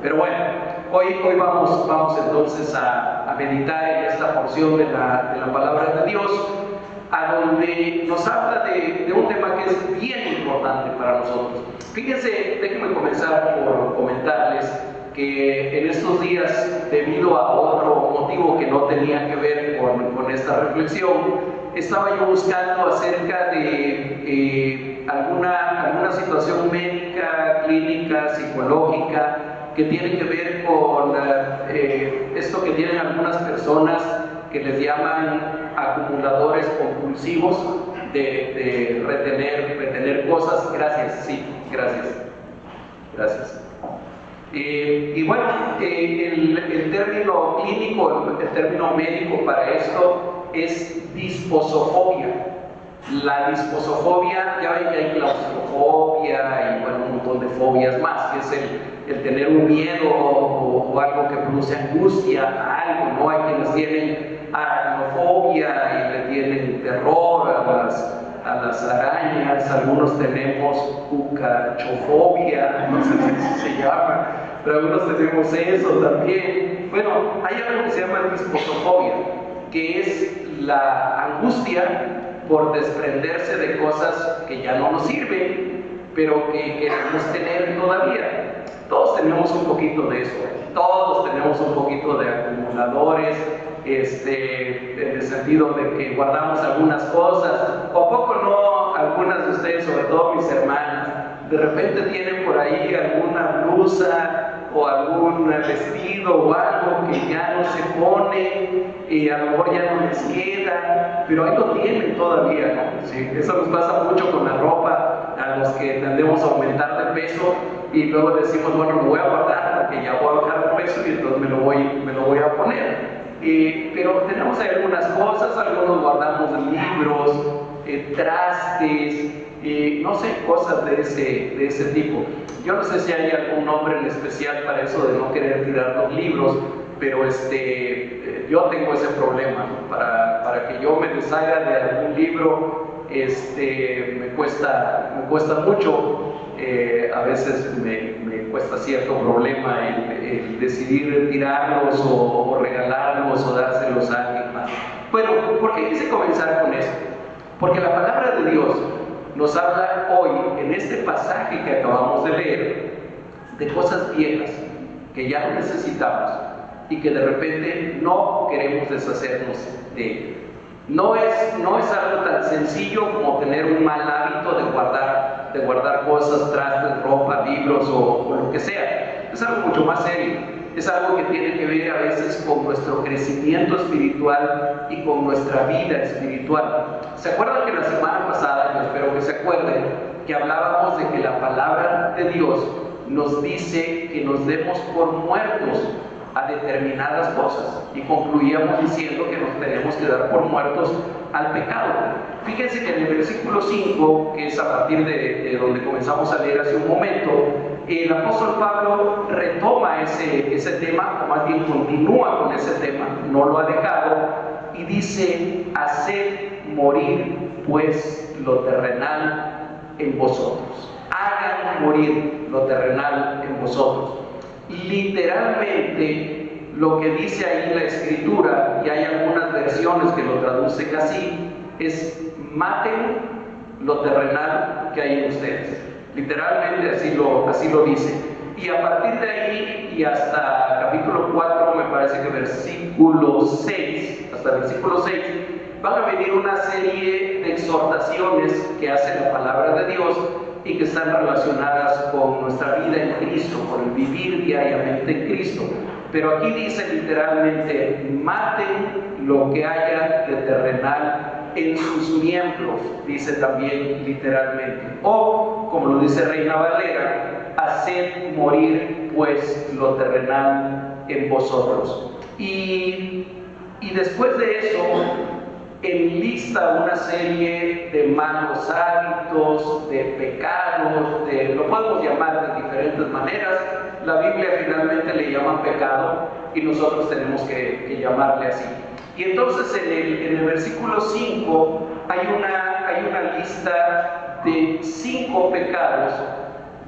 Pero bueno, hoy vamos entonces a meditar en esta porción de la palabra de Dios, a donde nos habla de un tema que es bien importante para nosotros. Fíjense, déjenme comenzar por comentarles que en estos días, debido a otro motivo que no tenía que ver con esta reflexión, estaba yo buscando acerca de alguna situación médica, clínica, psicológica, que tiene que ver con esto que tienen algunas personas que les llaman acumuladores compulsivos de retener cosas. Gracias, sí, gracias. Y bueno, el término clínico, el término médico para esto es disposofobia. La disposofobia, ya ven que hay claustrofobia y bueno, un montón de fobias más, que es el tener un miedo o algo que produce angustia a algo, ¿no? Hay quienes tienen aracnofobia y le tienen terror a las arañas, algunos tenemos cucarachofobia, no sé si se llama, pero algunos tenemos eso también. Bueno, hay algo que se llama disposofobia, que es la angustia por desprenderse de cosas que ya no nos sirven, pero que queremos tener todavía. Todos tenemos un poquito de eso, todos tenemos un poquito de acumuladores, en el sentido de que guardamos algunas cosas, o poco no, algunas de ustedes, sobre todo mis hermanas, de repente tienen por ahí alguna blusa o algún vestido o algo que ya no se pone y a lo mejor ya no les queda, pero ahí lo tienen todavía, ¿no? Sí, eso nos pasa mucho con la ropa, a los que tendemos a aumentar de peso y luego decimos, bueno, lo voy a guardar porque ya voy a bajar de peso y entonces me lo voy a poner. Pero tenemos ahí algunas cosas, algunos guardamos libros, trastes, no sé, cosas de ese tipo. Yo no sé si hay algún nombre en especial para eso de no querer tirar los libros, pero yo tengo ese problema, ¿no? Para que yo me deshaga de algún libro, me cuesta mucho. A veces me cuesta cierto problema el decidir tirarlos o regalarlos o dárselos a alguien más. Bueno, ¿por qué quise comenzar con esto? Porque la palabra de Dios nos habla hoy, en este pasaje que acabamos de leer, de cosas viejas que ya no necesitamos y que de repente no queremos deshacernos de ellas. No es algo tan sencillo como tener un mal hábito de guardar cosas, trastes, ropa, libros o lo que sea. Es algo mucho más serio. Es algo que tiene que ver a veces con nuestro crecimiento espiritual y con nuestra vida espiritual. ¿Se acuerdan que la semana pasada, yo espero que se acuerden, que hablábamos de que la palabra de Dios nos dice que nos demos por muertos a determinadas cosas? Y concluíamos diciendo que nos tenemos que dar por muertos al pecado. Fíjense que en el versículo 5, que es a partir de donde comenzamos a leer hace un momento, el apóstol Pablo retoma ese tema, o más bien continúa con ese tema, no lo ha dejado, y dice: haced morir pues lo terrenal en vosotros. Hagan morir lo terrenal en vosotros. Literalmente, lo que dice ahí la escritura, y hay algunas versiones que lo traducen así, es: maten lo terrenal que hay en ustedes. Literalmente así lo dice. Y a partir de ahí y hasta capítulo 4, me parece que versículo 6, hasta el versículo 6, van a venir una serie de exhortaciones que hace la palabra de Dios y que están relacionadas con nuestra vida en Cristo, con el vivir diariamente en Cristo. Pero aquí dice literalmente: maten lo que haya de terrenal en sus miembros, dice también literalmente. O, como lo dice Reina Valera, haced morir pues lo terrenal en vosotros. Y después de eso, enlista una serie de malos hábitos, de pecados, lo podemos llamar de diferentes maneras. La Biblia finalmente le llama pecado y nosotros tenemos que llamarle así. Y entonces en el versículo 5 hay una lista de 5 pecados,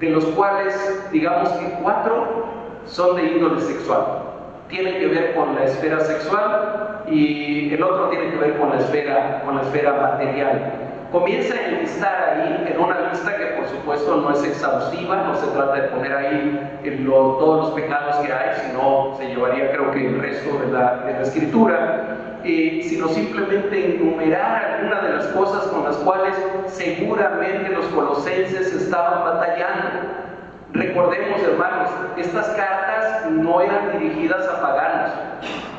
de los cuales digamos que 4 son de índole sexual. Tienen que ver con la esfera sexual y el otro tiene que ver con la esfera material. Comienza a enlistar ahí en una lista que por supuesto no es exhaustiva, no se trata de poner ahí todos los pecados que hay, sino se llevaría creo que el resto de la escritura, sino simplemente enumerar algunas de las cosas con las cuales seguramente los colosenses estaban batallando. Recordemos, hermanos, estas cartas no eran dirigidas a paganos,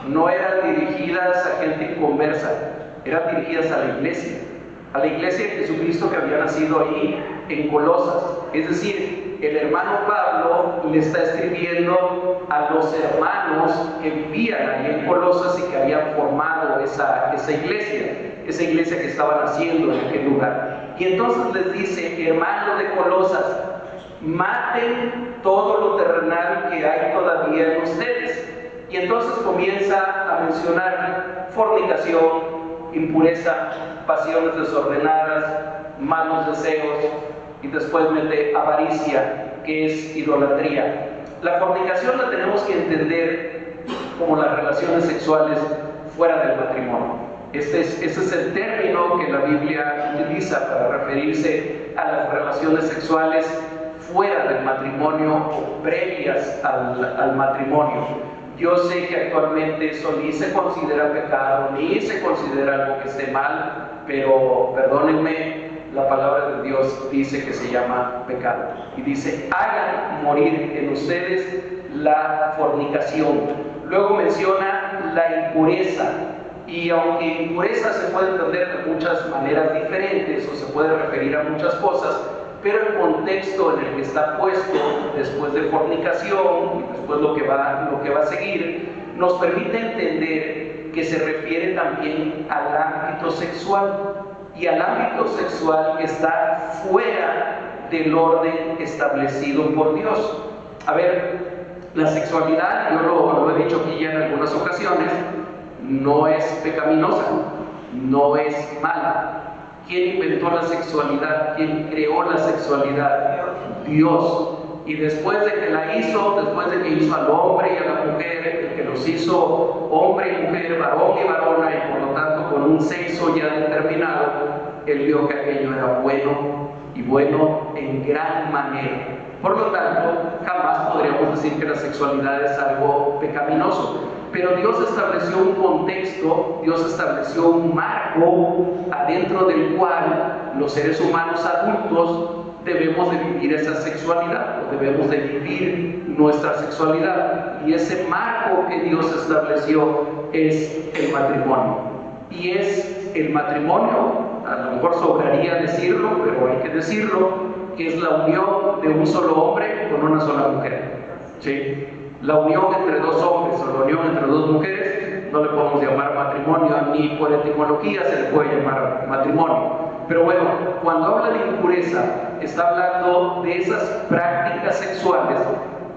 no eran dirigidas a gente inconversa, eran dirigidas a la iglesia de Jesucristo que había nacido ahí en Colosas. Es decir, el hermano Pablo le está escribiendo a los hermanos que vivían ahí en Colosas y que habían formado esa iglesia que estaba naciendo en aquel lugar. Y entonces les dice: hermanos de Colosas, maten todo lo terrenal que hay todavía en ustedes. Y entonces comienza a mencionar fornicación, impureza, pasiones desordenadas, malos deseos, y después mete avaricia, que es idolatría. La fornicación la tenemos que entender como las relaciones sexuales fuera del matrimonio. Ese es el término que la Biblia utiliza para referirse a las relaciones sexuales fuera del matrimonio o previas al matrimonio. Yo sé que actualmente eso ni se considera pecado, ni se considera algo que esté mal, pero perdónenme, la palabra de Dios dice que se llama pecado. Y dice: hagan morir en ustedes la fornicación. Luego menciona la impureza. Y aunque impureza se puede entender de muchas maneras diferentes o se puede referir a muchas cosas, pero el contexto en el que está puesto después de fornicación y después lo que va a seguir nos permite entender que se refiere también al ámbito sexual, y al ámbito sexual que está fuera del orden establecido por Dios. A ver, la sexualidad, yo lo he dicho aquí ya en algunas ocasiones, no es pecaminosa, no es mala. ¿Quién inventó la sexualidad? ¿Quién creó la sexualidad? Dios. Y después de que la hizo, después de que hizo al hombre y a la mujer, el que los hizo hombre y mujer, varón y varona, y por lo tanto con un sexo ya determinado, él vio que aquello era bueno, y bueno en gran manera. Por lo tanto, jamás podríamos decir que la sexualidad es algo pecaminoso. Pero Dios estableció un contexto, Dios estableció un marco adentro del cual los seres humanos adultos debemos de vivir esa sexualidad, o debemos de vivir nuestra sexualidad. Y ese marco que Dios estableció es el matrimonio. Y es el matrimonio, a lo mejor sobraría decirlo, pero hay que decirlo, que es la unión de un solo hombre con una sola mujer. ¿Sí? La unión entre dos hombres o la unión entre dos mujeres no le podemos llamar matrimonio, ni por etimología se le puede llamar matrimonio. Pero bueno, cuando habla de impureza, está hablando de esas prácticas sexuales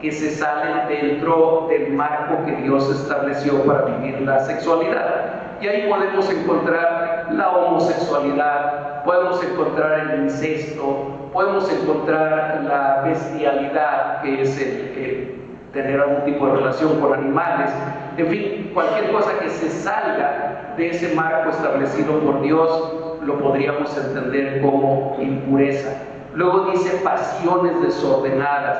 que se salen dentro del marco que Dios estableció para vivir la sexualidad. Y ahí podemos encontrar la homosexualidad, podemos encontrar el incesto, podemos encontrar la bestialidad, que es el tener algún tipo de relación con animales, en fin, cualquier cosa que se salga de ese marco establecido por Dios, lo podríamos entender como impureza. Luego dice pasiones desordenadas,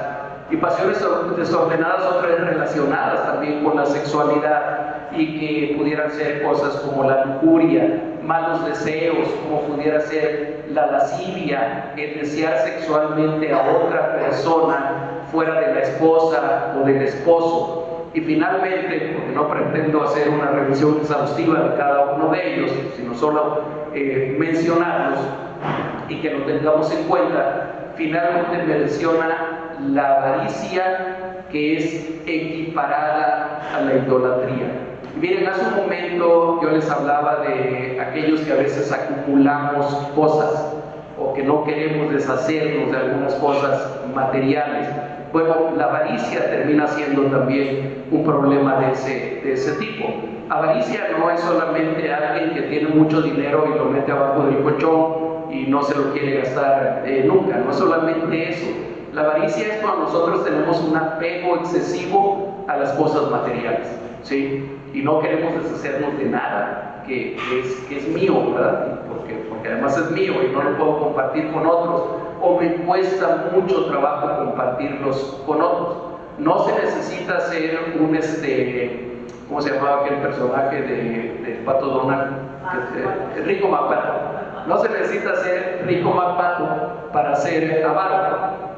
y pasiones desordenadas otra vez relacionadas también con la sexualidad, y que pudieran ser cosas como la lujuria, malos deseos, como pudiera ser la lascivia, el desear sexualmente a otra persona fuera de la esposa o del esposo. Y finalmente, porque no pretendo hacer una revisión exhaustiva de cada uno de ellos, sino solo mencionarlos y que lo tengamos en cuenta, finalmente menciona la avaricia, que es equiparada a la idolatría. Miren, hace un momento yo les hablaba de aquellos que a veces acumulamos cosas o que no queremos deshacernos de algunas cosas materiales. Bueno, la avaricia termina siendo también un problema de ese tipo. Avaricia no es solamente alguien que tiene mucho dinero y lo mete abajo del colchón y no se lo quiere gastar nunca, no es solamente eso. La avaricia es cuando nosotros tenemos un apego excesivo a las cosas materiales, ¿sí? Y no queremos deshacernos de nada que es mío, ¿verdad? Porque además es mío y no lo puedo compartir con otros, o me cuesta mucho trabajo compartirlos con otros. No se necesita ser un, ¿cómo se llamaba aquel personaje de Pato Donald? Rico MacPato. No se necesita ser Rico MacPato para ser avaro.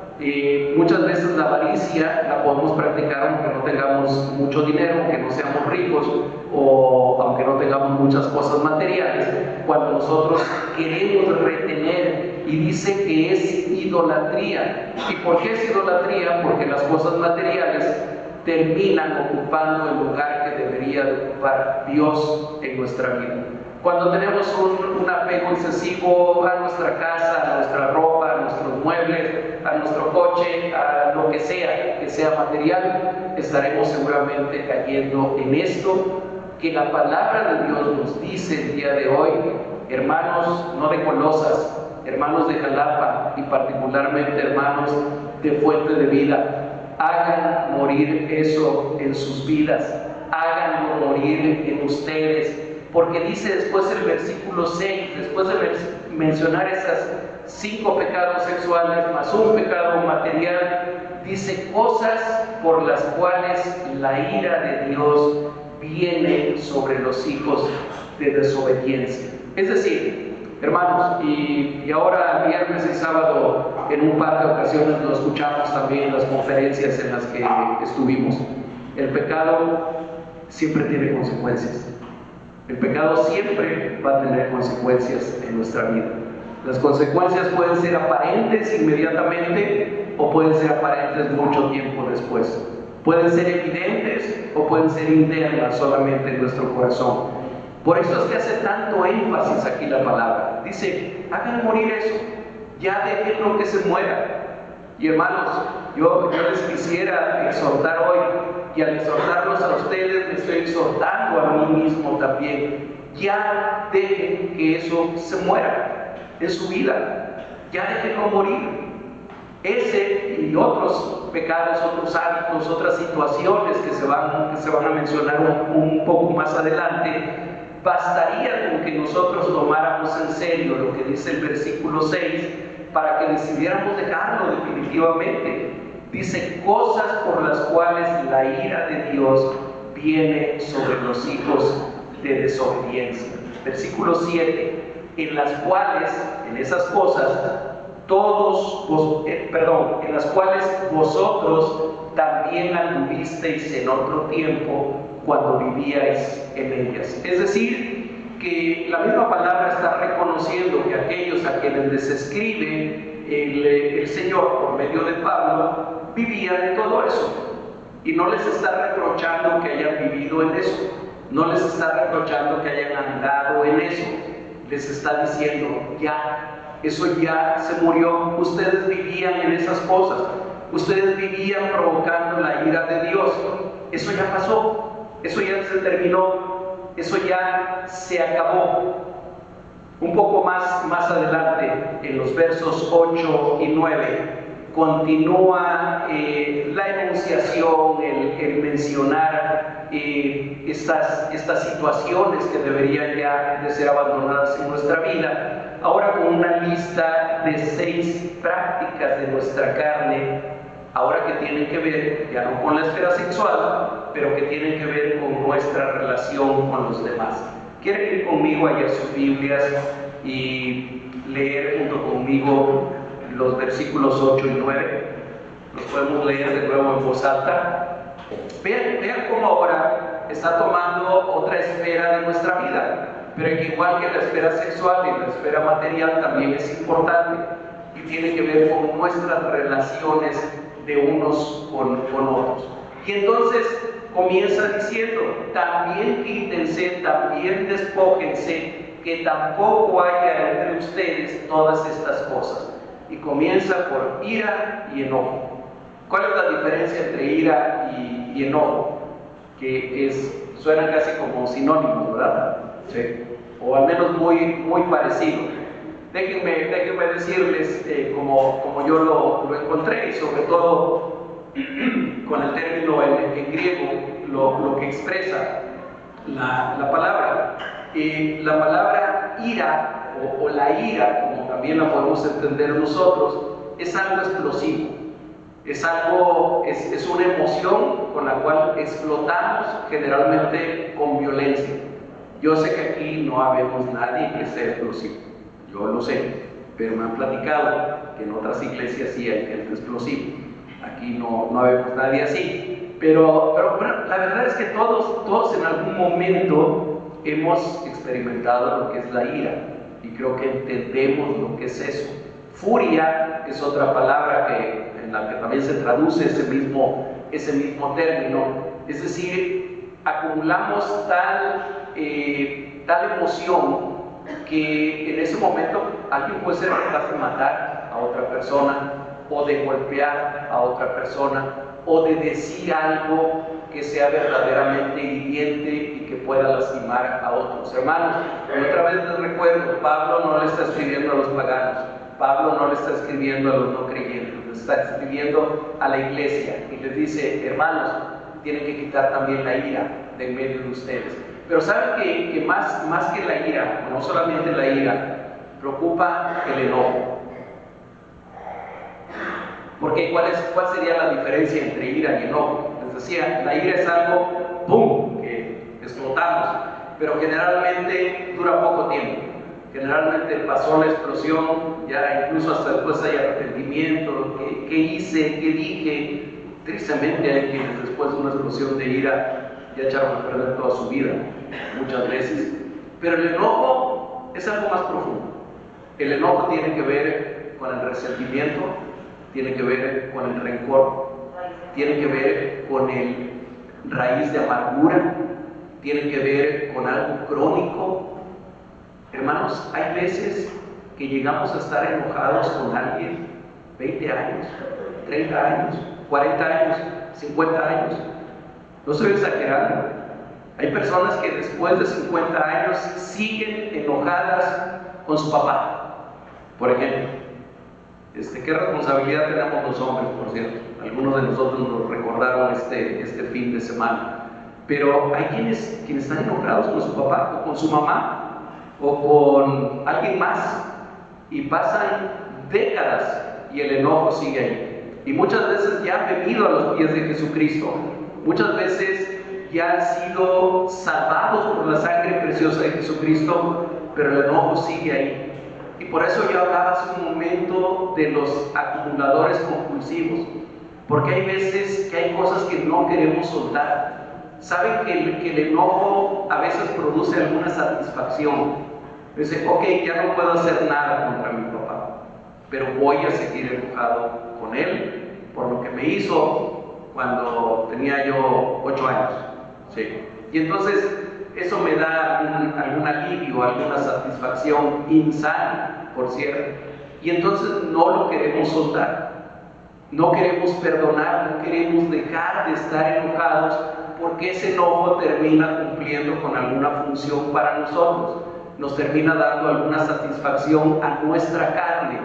Muchas veces la avaricia la podemos practicar aunque no tengamos mucho dinero, aunque no seamos ricos o aunque no tengamos muchas cosas materiales, cuando nosotros queremos retener, y dice que es idolatría. ¿Y por qué es idolatría? Porque las cosas materiales terminan ocupando el lugar que debería de ocupar Dios en nuestra vida. Cuando tenemos un apego excesivo a nuestra casa, a nuestra ropa, a nuestros muebles, a nuestro coche, a lo que sea material, estaremos seguramente cayendo en esto que la palabra de Dios nos dice el día de hoy. Hermanos, no de Colosas, hermanos de Jalapa y particularmente hermanos de Fuente de Vida, hagan morir eso en sus vidas, háganlo morir en ustedes. Porque dice después el versículo 6, después de mencionar esas 5 pecados sexuales más un pecado material, dice cosas por las cuales la ira de Dios viene sobre los hijos de desobediencia. Es decir, hermanos, y ahora viernes y sábado en un par de ocasiones lo escuchamos también en las conferencias en las que estuvimos. El pecado siempre tiene consecuencias. El pecado siempre va a tener consecuencias en nuestra vida. Las consecuencias pueden ser aparentes inmediatamente o pueden ser aparentes mucho tiempo después. Pueden ser evidentes o pueden ser internas solamente en nuestro corazón. Por eso es que hace tanto énfasis aquí la palabra. Dice, hagan morir eso, ya déjenlo que se muera. Y hermanos, yo les quisiera exhortar hoy, y al exhortarlos a ustedes me estoy exhortando a mí mismo también. Ya dejen que eso se muera en su vida, ya déjenlo morir. Ese y otros pecados, otros hábitos, otras situaciones que se van a mencionar un poco más adelante, bastaría con que nosotros tomáramos en serio lo que dice el versículo 6 para que decidiéramos dejarlo definitivamente. Dice cosas por las cuales la ira de Dios viene sobre los hijos de desobediencia. Versículo 7, en las cuales, en esas cosas, en las cuales vosotros también anduvisteis en otro tiempo cuando vivíais en ellas. Es decir, que la misma palabra está reconociendo que aquellos a quienes les escribe el Señor por medio de Pablo vivían en todo eso, y no les está reprochando que hayan vivido en eso, no les está reprochando que hayan andado en eso, les está diciendo ya, eso ya se murió, ustedes vivían en esas cosas, ustedes vivían provocando la ira de Dios, eso ya pasó, eso ya se terminó, eso ya se acabó. Un poco más adelante, en los versos 8 y 9, continúa la enunciación, el mencionar estas situaciones que deberían ya de ser abandonadas en nuestra vida, ahora con una lista de 6 prácticas de nuestra carne, ahora que tienen que ver, ya no con la esfera sexual, pero que tienen que ver con nuestra relación con los demás. ¿Quieren ir conmigo allá a sus Biblias y leer junto conmigo los versículos 8 y 9? Los podemos leer de nuevo en voz alta. Vean cómo ahora está tomando otra esfera de nuestra vida, pero que igual que la esfera sexual y la esfera material también es importante y tiene que ver con nuestras relaciones de unos con otros. Y entonces comienza diciendo, también quítense, también despójense, que tampoco haya entre ustedes todas estas cosas. Y comienza por ira y enojo. ¿Cuál es la diferencia entre ira y enojo? Que suenan casi como sinónimos, ¿verdad? Sí. O al menos muy parecido. Déjenme decirles como yo lo encontré, y sobre todo con el término en griego, lo que expresa la palabra. La palabra ira o la ira, como también la podemos entender nosotros, es algo explosivo, es una emoción con la cual explotamos generalmente con violencia. Yo sé que aquí no habemos nadie que sea explosivo, yo lo sé, pero me han platicado que en otras iglesias sí hay gente explosiva. Aquí no habemos nadie así, pero bueno, la verdad es que todos en algún momento hemos experimentado lo que es la ira, y creo que entendemos lo que es eso. Furia es otra palabra en la que también se traduce ese mismo término, es decir, acumulamos tal emoción que en ese momento alguien puede ser capaz de matar a otra persona, o de golpear a otra persona, o de decir algo que sea verdaderamente hiriente y que pueda lastimar a otros. Hermanos, otra vez les recuerdo, Pablo no le está escribiendo a los paganos, Pablo no le está escribiendo a los no creyentes, le está escribiendo a la iglesia y les dice: hermanos, tienen que quitar también la ira de en medio de ustedes. Pero saben que más que la ira, no solamente la ira, preocupa el enojo. Porque ¿cuál sería la diferencia entre ira y enojo? Les decía, la ira es algo, ¡pum!, que explotamos, pero generalmente dura poco tiempo. Generalmente pasó la explosión, ya incluso hasta después hay arrepentimiento. ¿Qué hice? ¿Qué dije? Tristemente hay quienes después de una explosión de ira ya echaron a perder toda su vida, muchas veces. Pero el enojo es algo más profundo. El enojo tiene que ver con el resentimiento, tiene que ver con el rencor, tiene que ver con el raíz de amargura, tiene que ver con algo crónico. Hermanos, hay veces que llegamos a estar enojados con alguien 20 años, 30 años, 40 años, 50 años. No estoy exagerando. Hay personas que después de 50 años siguen enojadas con su papá, por ejemplo. ¿Qué responsabilidad tenemos los hombres, por cierto? Algunos de nosotros nos recordaron este fin de semana. Pero hay quienes están enojados con su papá, o con su mamá, o con alguien más, y pasan décadas y el enojo sigue ahí. Y muchas veces ya han venido a los pies de Jesucristo, muchas veces ya han sido salvados por la sangre preciosa de Jesucristo, pero el enojo sigue ahí. Y por eso yo hablaba hace un momento de los acumuladores compulsivos, porque hay veces que hay cosas que no queremos soltar. Saben que el enojo a veces produce alguna satisfacción. Dice: ok, ya no puedo hacer nada contra mi papá, pero voy a seguir enojado con él por lo que me hizo cuando tenía yo 8 años. ¿Sí? Y entonces eso me da algún alivio, alguna satisfacción insana, por cierto. Y entonces no lo queremos soltar, no queremos perdonar, no queremos dejar de estar enojados, porque ese enojo termina cumpliendo con alguna función para nosotros, nos termina dando alguna satisfacción a nuestra carne,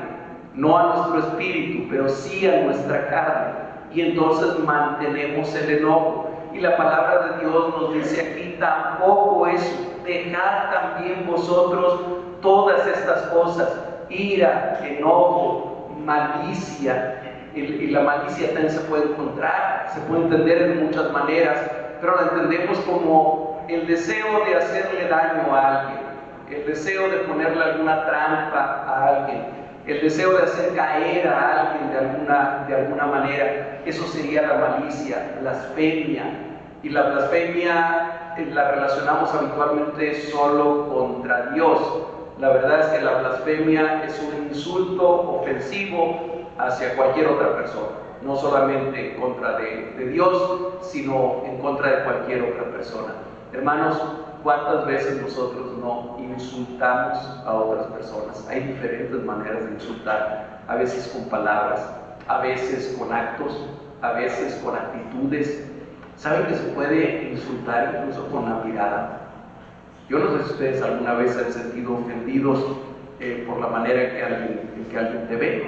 no a nuestro espíritu, pero sí a nuestra carne, y entonces mantenemos el enojo. Y la palabra de Dios nos dice aquí tampoco eso: dejad también vosotros todas estas cosas, ira, enojo, malicia. Y la malicia también se puede encontrar, se puede entender de muchas maneras, pero la entendemos como el deseo de hacerle daño a alguien, el deseo de ponerle alguna trampa a alguien, el deseo de hacer caer a alguien de alguna manera. Eso sería la malicia, blasfemia. Y la blasfemia la relacionamos habitualmente solo contra Dios. La verdad es que la blasfemia es un insulto ofensivo hacia cualquier otra persona, no solamente en contra de Dios, sino en contra de cualquier otra persona. Hermanos, ¿cuántas veces nosotros no insultamos a otras personas? Hay diferentes maneras de insultar, a veces con palabras, a veces con actos, a veces con actitudes. ¿Saben que se puede insultar incluso con la mirada? Yo no sé si ustedes alguna vez se han sentido ofendidos por la manera en que alguien te ve.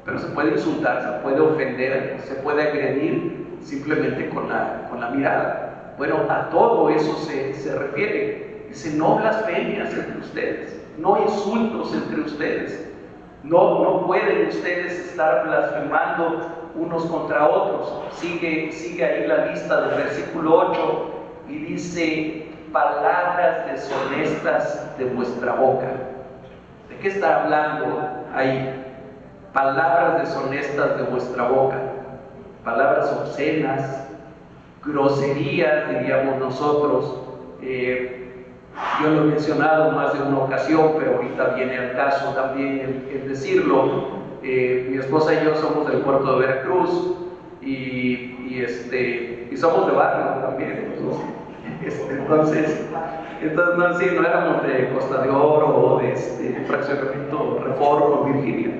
Pero se puede insultar, se puede ofender, se puede agredir simplemente con la mirada. Bueno, a todo eso se refiere. Dice, no blasfemias entre ustedes, no insultos entre ustedes. No pueden ustedes estar blasfemando unos contra otros. Sigue ahí la lista del versículo 8 y dice, palabras deshonestas de vuestra boca. ¿De qué está hablando ahí? Palabras deshonestas de vuestra boca, palabras obscenas, groserías, diríamos nosotros. Yo lo he mencionado más de una ocasión, pero ahorita viene al caso también el decirlo. Mi esposa y yo somos del puerto de Veracruz y somos de barrio también, ¿no? Entonces no, sí, no éramos de Costa de Oro o de Fraccionamiento Reforma, Virginia.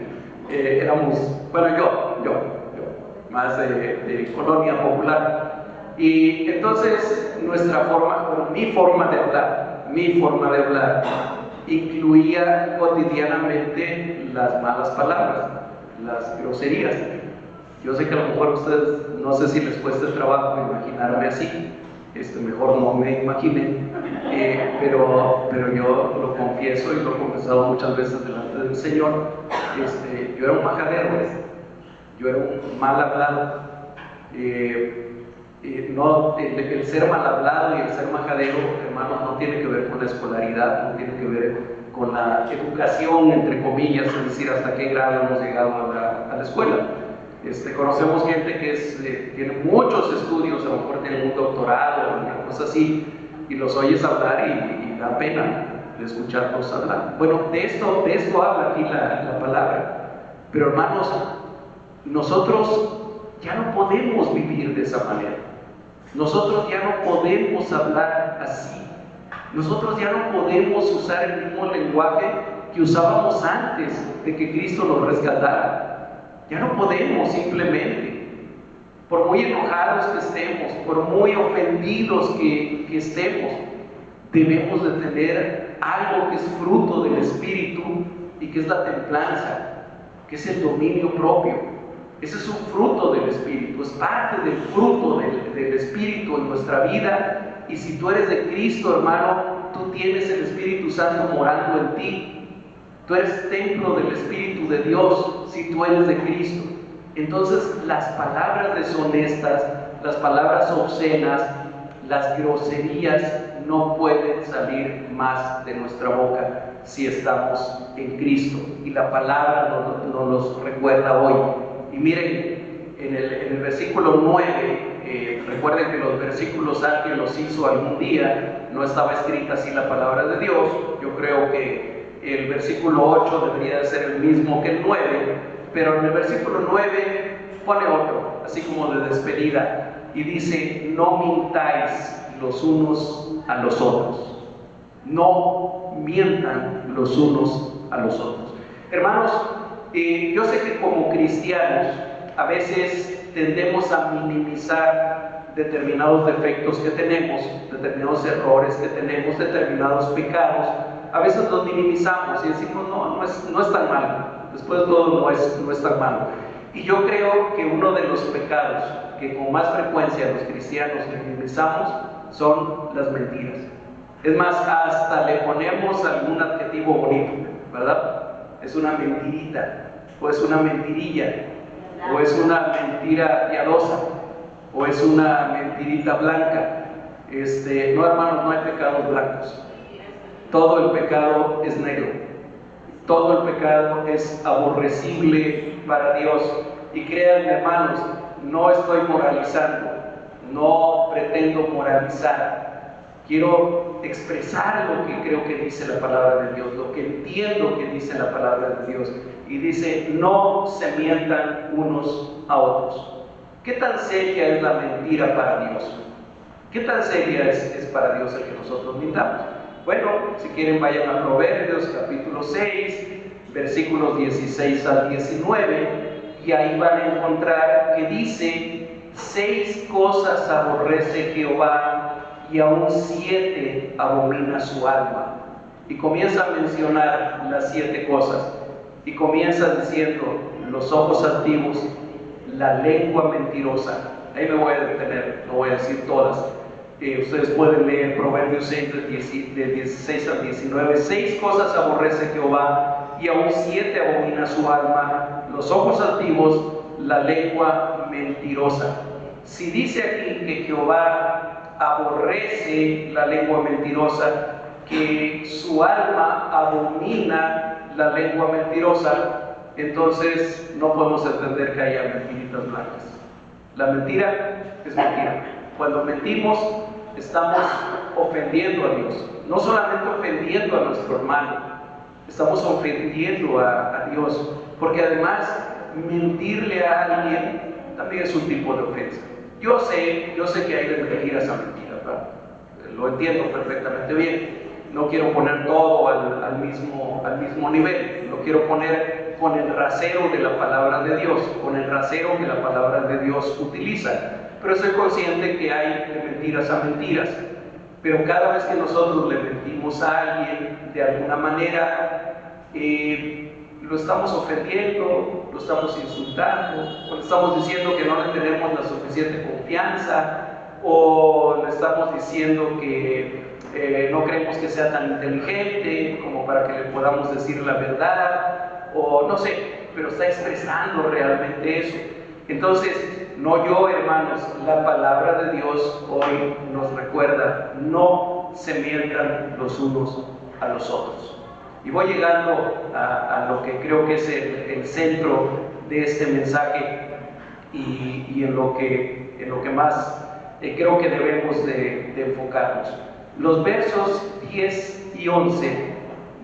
Éramos, bueno, yo más de colonia popular. Y entonces nuestra forma, bueno, mi forma de hablar incluía cotidianamente las malas palabras, las groserías. Yo sé que a lo mejor a ustedes, no sé si les cuesta trabajo imaginarme así, mejor no me imaginen, pero yo lo confieso y lo he confesado muchas veces delante del Señor. Yo era un majadero, yo era un mal hablado. No, el ser mal hablado y el ser majadero, hermanos, no tiene que ver con la escolaridad, no tiene que ver con la educación, entre comillas, es decir, hasta qué grado hemos llegado a la escuela. Conocemos gente que tiene muchos estudios, a lo mejor tiene un doctorado o una cosa así, y los oyes hablar y da pena de escucharlos hablar. Bueno, de esto habla aquí la palabra. Pero hermanos, nosotros ya no podemos vivir de esa manera. Nosotros ya no podemos hablar así. Nosotros ya no podemos usar el mismo lenguaje que usábamos antes de que Cristo nos rescatara. Ya no podemos simplemente. Por muy enojados que estemos, por muy ofendidos que estemos, debemos de tener algo que es fruto del Espíritu y que es la templanza, que es el dominio propio. Ese es un fruto del Espíritu, es parte del fruto del Espíritu en nuestra vida. Y si tú eres de Cristo, hermano, tú tienes el Espíritu Santo morando en ti. Tú eres templo del Espíritu de Dios si tú eres de Cristo. Entonces las palabras deshonestas, las palabras obscenas, las groserías no pueden salir más de nuestra boca si estamos en Cristo. Y la palabra nos los recuerda hoy. Y miren, en el versículo 9, recuerden que los versículos alguien los hizo algún día, no estaba escrita así la palabra de Dios. Yo creo que el versículo 8 debería de ser el mismo que el 9, pero en el versículo 9 pone otro, así como de despedida, y dice, no mintáis los unos a los otros. No mientan los unos a los otros. Hermanos, yo sé que como cristianos a veces tendemos a minimizar determinados defectos que tenemos, determinados errores que tenemos, determinados pecados. A veces los minimizamos y decimos, no es tan malo, después de todo no es tan malo. Y yo creo que uno de los pecados que con más frecuencia los cristianos minimizamos son las mentiras. Es más, hasta le ponemos algún adjetivo bonito, ¿verdad? Es una mentirita, o es una mentirilla, o es una mentira piadosa, o es una mentirita blanca. No, hermanos, no hay pecados blancos. Todo el pecado es negro. Todo el pecado es aborrecible para Dios. Y créanme, hermanos, no estoy moralizando, no pretendo moralizar. Quiero expresar lo que creo que dice la palabra de Dios, lo que entiendo que dice la palabra de Dios. Y dice, no se mientan unos a otros. ¿Qué tan seria es la mentira para Dios? ¿Qué tan seria es para Dios el que nosotros mintamos? Bueno, si quieren vayan a Proverbios capítulo 6, versículos 16 al 19, y ahí van a encontrar que dice, 6 cosas aborrece Jehová, y aún 7 abomina su alma. y comienza a mencionar las 7 cosas. Y comienza diciendo los ojos altivos, la lengua mentirosa. Ahí me voy a detener, no voy a decir todas. Ustedes pueden leer Proverbios 6, del 16 al 19. 6 cosas aborrece Jehová, y aún 7 abomina su alma: los ojos altivos, la lengua mentirosa. Si dice aquí que Jehová aborrece la lengua mentirosa, que su alma abomina la lengua mentirosa, entonces no podemos entender que haya mentiritas blancas. La mentira es mentira. Cuando mentimos, estamos ofendiendo a Dios. No solamente ofendiendo a nuestro hermano, estamos ofendiendo a Dios, porque además mentirle a alguien también es un tipo de ofensa. Yo sé que hay de mentiras a mentiras, ¿verdad? Lo entiendo perfectamente bien. No quiero poner todo al mismo nivel. Lo quiero poner con el rasero de la palabra de Dios, con el rasero que la palabra de Dios utiliza. Pero soy consciente que hay de mentiras a mentiras. Pero cada vez que nosotros le mentimos a alguien, de alguna manera, lo estamos ofendiendo, lo estamos insultando, o le estamos diciendo que no le tenemos la suficiente confianza, o le estamos diciendo que no creemos que sea tan inteligente como para que le podamos decir la verdad, o no sé, pero está expresando realmente eso. Entonces, no yo, hermanos, la palabra de Dios hoy nos recuerda: no se mientan los unos a los otros. Y voy llegando a lo que creo que es el centro de este mensaje, y en lo que más creo que debemos de enfocarnos. Los versos 10 y 11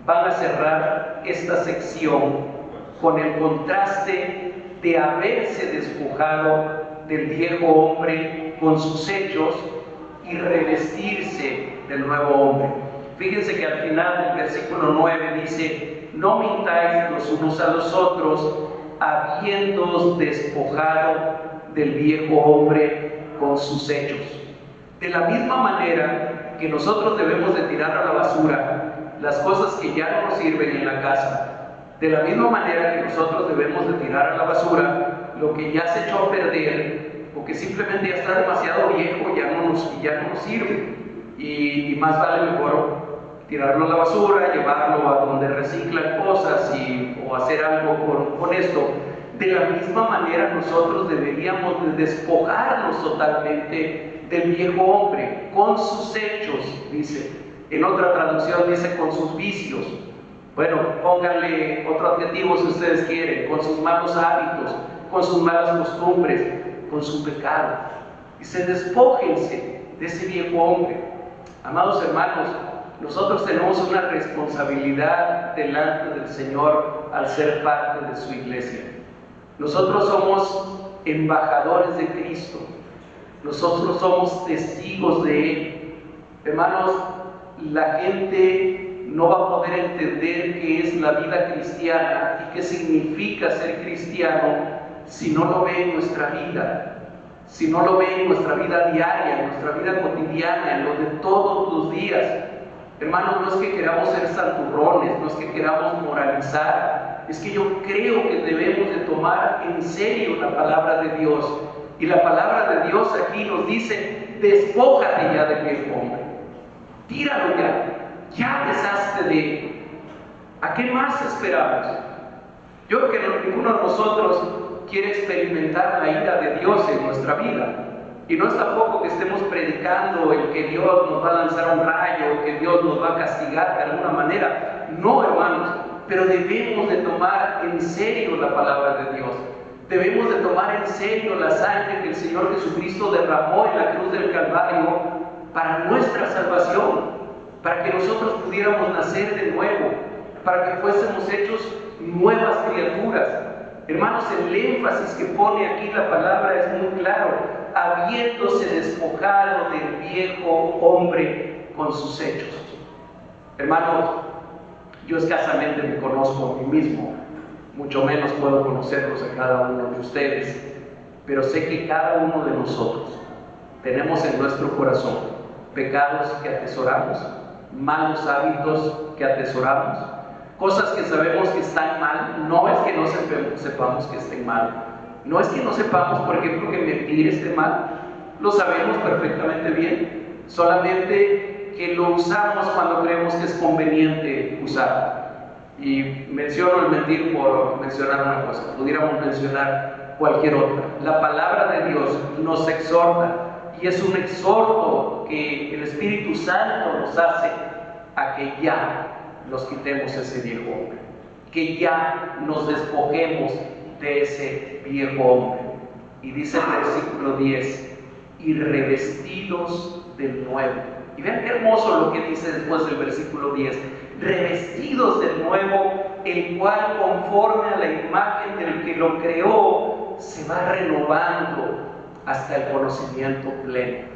van a cerrar esta sección con el contraste de haberse despojado del viejo hombre con sus hechos y revestirse del nuevo hombre. Fíjense que al final del versículo 9 dice: no mintáis los unos a los otros, habiéndoos despojado del viejo hombre con sus hechos. De la misma manera que nosotros debemos de tirar a la basura las cosas que ya no nos sirven en la casa, de la misma manera que nosotros debemos de tirar a la basura lo que ya se echó a perder, o que simplemente ya está demasiado viejo, ya no nos sirve, y más vale mejor tirarlo a la basura, llevarlo a donde reciclan cosas o hacer algo con esto. De la misma manera nosotros deberíamos de despojarnos totalmente del viejo hombre con sus hechos, dice. En otra traducción dice con sus vicios. Bueno, pónganle otro adjetivo si ustedes quieren: con sus malos hábitos, con sus malas costumbres, con su pecado. Dice: despójense de ese viejo hombre. Amados hermanos, nosotros tenemos una responsabilidad delante del Señor al ser parte de su iglesia. Nosotros somos embajadores de Cristo. Nosotros somos testigos de Él. Hermanos, la gente no va a poder entender qué es la vida cristiana y qué significa ser cristiano si no lo ve en nuestra vida, si no lo ve en nuestra vida diaria, en nuestra vida cotidiana, en lo de todos los días. Hermanos, no es que queramos ser santurrones, no es que queramos moralizar, es que yo creo que debemos de tomar en serio la palabra de Dios. Y la palabra de Dios aquí nos dice: despójate ya del viejo hombre, tíralo ya deshazte de él. ¿A qué más esperamos? Yo creo que ninguno de nosotros quiere experimentar la ira de Dios en nuestra vida. Y no es tampoco que estemos predicando el que Dios nos va a lanzar un rayo, que Dios nos va a castigar de alguna manera. No, hermanos, pero debemos de tomar en serio la palabra de Dios. Debemos de tomar en serio la sangre que el Señor Jesucristo derramó en la cruz del Calvario para nuestra salvación, para que nosotros pudiéramos nacer de nuevo, para que fuésemos hechos nuevas criaturas. Hermanos, el énfasis que pone aquí la palabra es muy claro: habiéndose despojado del viejo hombre con sus hechos. Hermanos, yo escasamente me conozco a mí mismo, mucho menos puedo conocerlos a cada uno de ustedes, pero sé que cada uno de nosotros tenemos en nuestro corazón pecados que atesoramos, malos hábitos que atesoramos, cosas que sabemos que están mal. No es que no sepamos que estén mal, no es que no sepamos, por ejemplo, que mentir esté mal, lo sabemos perfectamente bien, solamente que lo usamos cuando creemos que es conveniente usarlo. Y menciono el mentir por mencionar una cosa, pudiéramos mencionar cualquier otra. La palabra de Dios nos exhorta, y es un exhorto que el Espíritu Santo nos hace a que ya nos quitemos ese viejo hombre, que ya nos despojemos de ese viejo hombre. Y dice el versículo 10, y revestidos del nuevo. Y vean qué hermoso lo que dice después del versículo 10, revestidos del nuevo, el cual conforme a la imagen del que lo creó, se va renovando hasta el conocimiento pleno.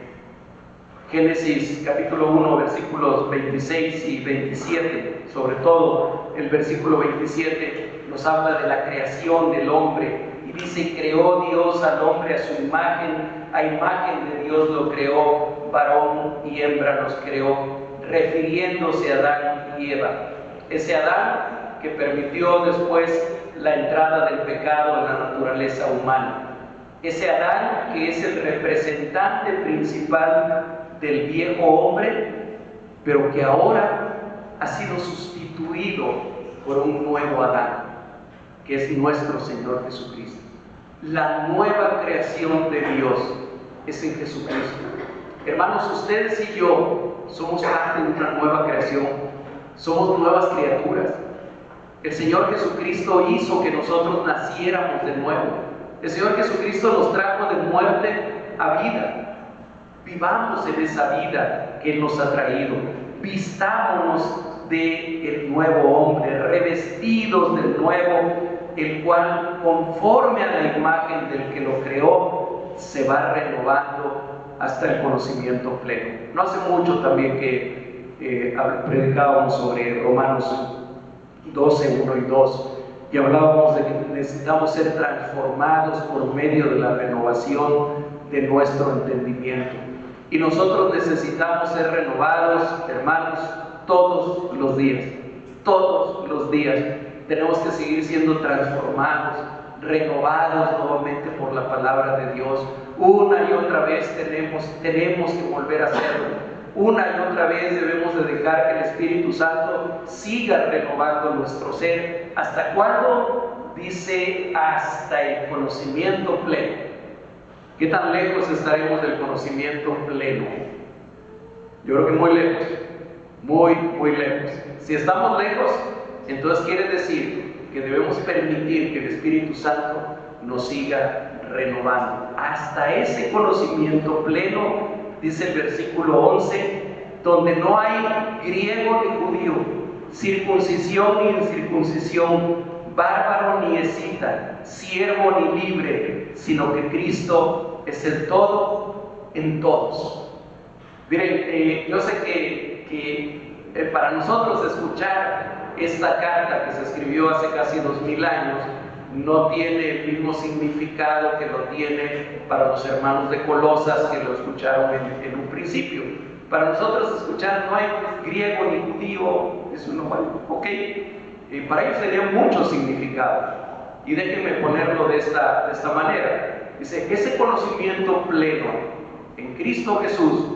Génesis capítulo 1, versículos 26 y 27, sobre todo el versículo 27, nos habla de la creación del hombre, y dice, creó Dios al hombre a su imagen, a imagen de Dios lo creó, varón y hembra los creó, refiriéndose a Adán y Eva. Ese Adán que permitió después la entrada del pecado en la naturaleza humana. Ese Adán que es el representante principal del viejo hombre, pero que ahora ha sido sustituido por un nuevo Adán, que es nuestro Señor Jesucristo. La nueva creación de Dios es en Jesucristo. Hermanos, ustedes y yo somos parte de una nueva creación, somos nuevas criaturas. El Señor Jesucristo hizo que nosotros naciéramos de nuevo. El Señor Jesucristo nos trajo de muerte a vida. Vivamos en esa vida que Él nos ha traído. Vistámonos del nuevo hombre, revestidos del nuevo, el cual, conforme a la imagen del que lo creó, se va renovando hasta el conocimiento pleno. No hace mucho también que predicábamos sobre Romanos 12, 1 y 2, y hablábamos de que necesitamos ser transformados por medio de la renovación de nuestro entendimiento. Y nosotros necesitamos ser renovados, hermanos, todos los días. Todos los días tenemos que seguir siendo transformados, renovados nuevamente por la palabra de Dios. Una y otra vez tenemos que volver a hacerlo. Una y otra vez debemos de dejar que el Espíritu Santo siga renovando nuestro ser. ¿Hasta cuándo? Dice, hasta el conocimiento pleno. ¿Qué tan lejos estaremos del conocimiento pleno? Yo creo que muy lejos, muy lejos. Si estamos lejos, entonces quiere decir que debemos permitir que el Espíritu Santo nos siga renovando. Hasta ese conocimiento pleno, dice el versículo 11, donde no hay griego ni judío, circuncisión ni incircuncisión, bárbaro ni escita, siervo ni libre, sino que Cristo es el todo en todos. Miren, yo sé que para nosotros escuchar esta carta que se escribió hace casi 2000 años no tiene el mismo significado que lo tiene para los hermanos de Colosas que lo escucharon en un principio. Para nosotros escuchar no hay griego ni judío, es uno, ok, para ellos tenía mucho significado. Y déjenme ponerlo de esta manera. Dice, ese conocimiento pleno en Cristo Jesús,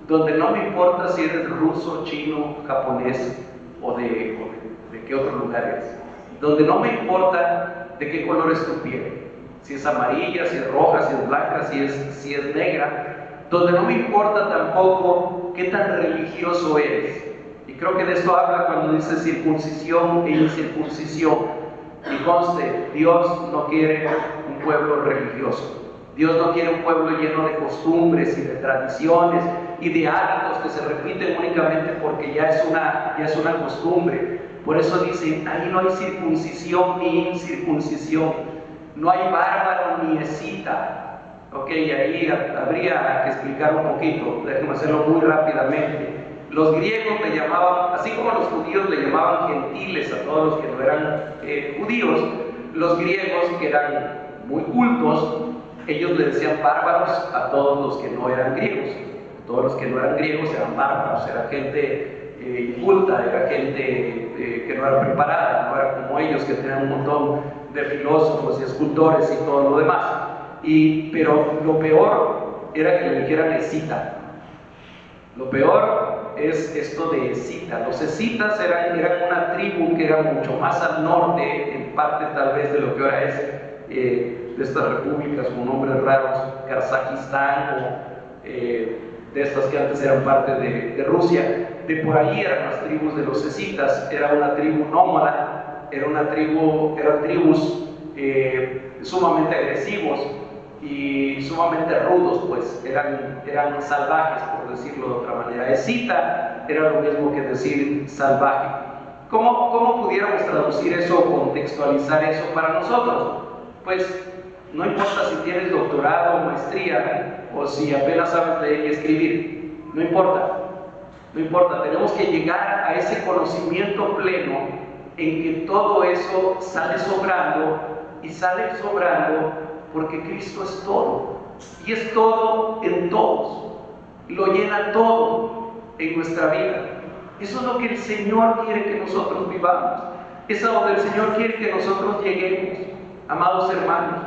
donde no me importa si eres ruso, chino, japonés o de qué otro lugar eres, donde no me importa de qué color es tu piel, si es amarilla, si es roja, si es blanca, si es negra, donde no me importa tampoco qué tan religioso eres. Y creo que de esto habla cuando dice circuncisión e incircuncisión. Y conste, Dios no quiere un pueblo religioso. Dios no quiere un pueblo lleno de costumbres y de tradiciones y de hábitos que se repiten únicamente porque ya es una costumbre. Por eso dice, ahí no hay circuncisión ni incircuncisión, no hay bárbaro ni escita. Ok, ahí habría que explicar un poquito, déjenme hacerlo muy rápidamente. Los griegos le llamaban, así como los judíos le llamaban gentiles a todos los que no eran judíos, los griegos, que eran muy cultos, ellos le decían bárbaros a todos los que no eran griegos. Todos los que no eran griegos eran bárbaros, era gente inculta, era gente que no era preparada, no era como ellos que tenían un montón de filósofos y escultores y todo lo demás. Pero lo peor era que le dijeran escita. Lo peor es esto de escita. Los escitas eran una tribu que era mucho más al norte, en parte tal vez de lo que ahora es de estas repúblicas con nombres raros, Kazajistán o de estas que antes eran parte de Rusia. De por ahí eran las tribus de los escitas. Era una tribu nómada, eran tribus sumamente agresivos y sumamente rudos, pues eran salvajes, por decirlo de otra manera. Escita era lo mismo que decir salvaje. ¿Cómo pudiéramos traducir eso o contextualizar eso para nosotros? Pues no importa si tienes doctorado o maestría o si apenas sabes leer y escribir, no importa, tenemos que llegar a ese conocimiento pleno en que todo eso sale sobrando porque Cristo es todo, y es todo en todos, lo llena todo en nuestra vida. Eso es lo que el Señor quiere que nosotros vivamos, es a donde el Señor quiere que nosotros lleguemos, amados hermanos.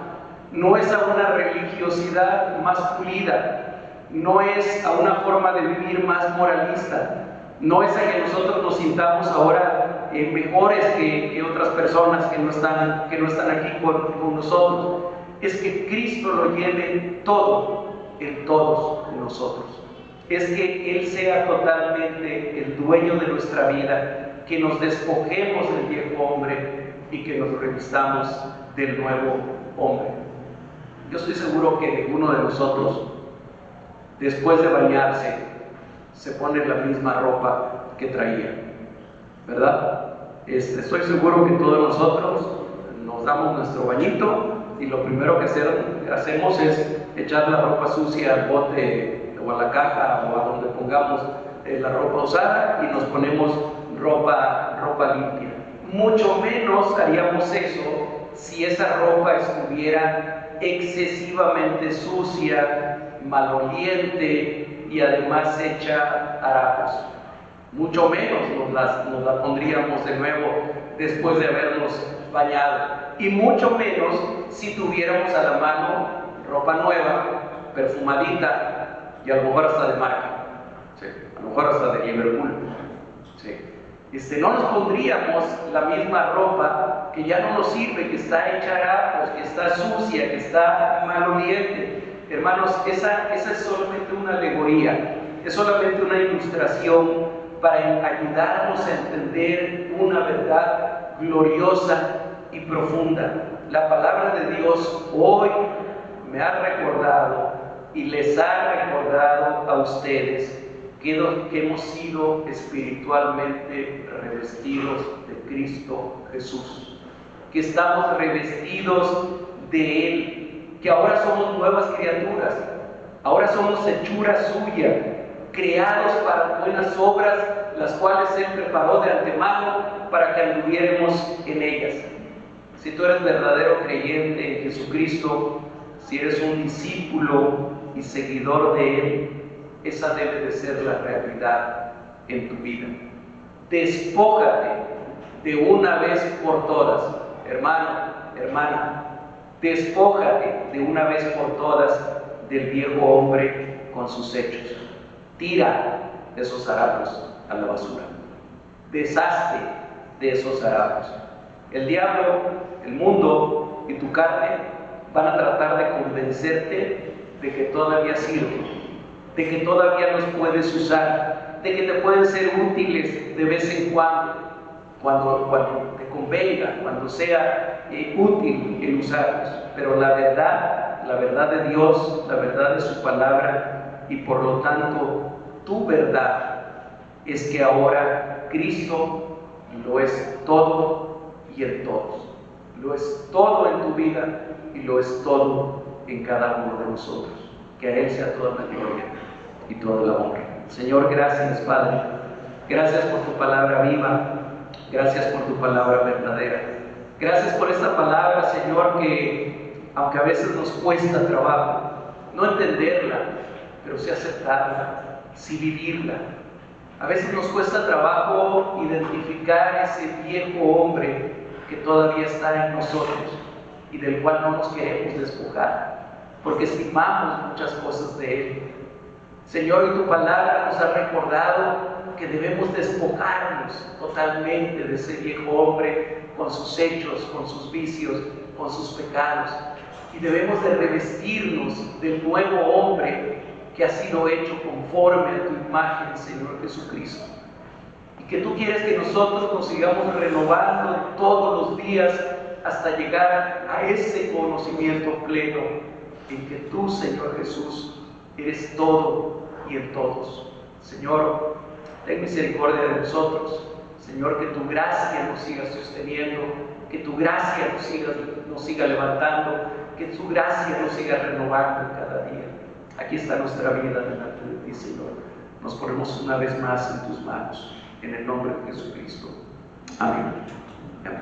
No es a una religiosidad más pulida, no es a una forma de vivir más moralista, no es a que nosotros nos sintamos ahora mejores que otras personas que no están aquí con nosotros. Es que Cristo lo llene todo en todos nosotros. Es que Él sea totalmente el dueño de nuestra vida, que nos despojemos del viejo hombre y que nos revistamos del nuevo hombre. Yo estoy seguro que ninguno de nosotros, después de bañarse, se pone la misma ropa que traía, ¿verdad? Estoy seguro que todos nosotros nos damos nuestro bañito y lo primero que hacemos es echar la ropa sucia al bote o a la caja o a donde pongamos la ropa usada y nos ponemos ropa limpia. Mucho menos haríamos eso si esa ropa estuviera excesivamente sucia, maloliente y además hecha harapos. Mucho menos nos la pondríamos de nuevo después de habernos bañado. Y mucho menos si tuviéramos a la mano ropa nueva, perfumadita y a lo mejor hasta de marca, ¿sí? A lo mejor hasta de Liverpool, ¿sí? No nos pondríamos la misma ropa que ya no nos sirve, que está hecha harapos, que está sucia, que está maloliente. Hermanos, esa es solamente una alegoría, es solamente una ilustración para ayudarnos a entender una verdad gloriosa y profunda. La palabra de Dios hoy me ha recordado y les ha recordado a ustedes que hemos sido espiritualmente revestidos de Cristo Jesús, que estamos revestidos de Él, que ahora somos nuevas criaturas, ahora somos hechura suya, creados para buenas obras, las cuales Él preparó de antemano para que anduviéramos en ellas. Si tú eres verdadero creyente en Jesucristo, si eres un discípulo y seguidor de Él, esa debe de ser la realidad en tu vida. Despójate de una vez por todas, hermano, hermana, despójate de una vez por todas del viejo hombre con sus hechos. Tira esos harapos a la basura. Deshazte de esos harapos. El diablo, el mundo y tu carne van a tratar de convencerte de que todavía sirve, de que todavía los puedes usar, de que te pueden ser útiles de vez en cuando te convenga, cuando sea útil el usarlos. Pero la verdad de Dios, la verdad de su palabra y por lo tanto tu verdad es que ahora Cristo lo es todo y en todos. Lo es todo en tu vida y lo es todo en cada uno de nosotros. Que a Él sea toda la gloria y toda la honra. Señor, gracias, Padre. Gracias por tu palabra viva. Gracias por tu palabra verdadera. Gracias por esta palabra, Señor, que aunque a veces nos cuesta trabajo no entenderla, pero sí aceptarla, sí vivirla. A veces nos cuesta trabajo identificar ese viejo hombre que todavía está en nosotros y del cual no nos queremos despojar, porque estimamos muchas cosas de él. Señor, y tu palabra nos ha recordado que debemos despojarnos totalmente de ese viejo hombre con sus hechos, con sus vicios, con sus pecados, y debemos de revestirnos del nuevo hombre que ha sido hecho conforme a tu imagen, Señor Jesucristo. Y que tú quieres que nosotros nos sigamos renovando todos los días hasta llegar a ese conocimiento pleno en que tú, Señor Jesús, eres todo y en todos. Señor, ten misericordia de nosotros. Señor, que tu gracia nos siga sosteniendo, que tu gracia nos siga levantando, que tu gracia nos siga renovando cada día. Aquí está nuestra vida delante de ti, Señor. Nos ponemos una vez más en tus manos, en el nombre de Jesucristo. Amén. Amén.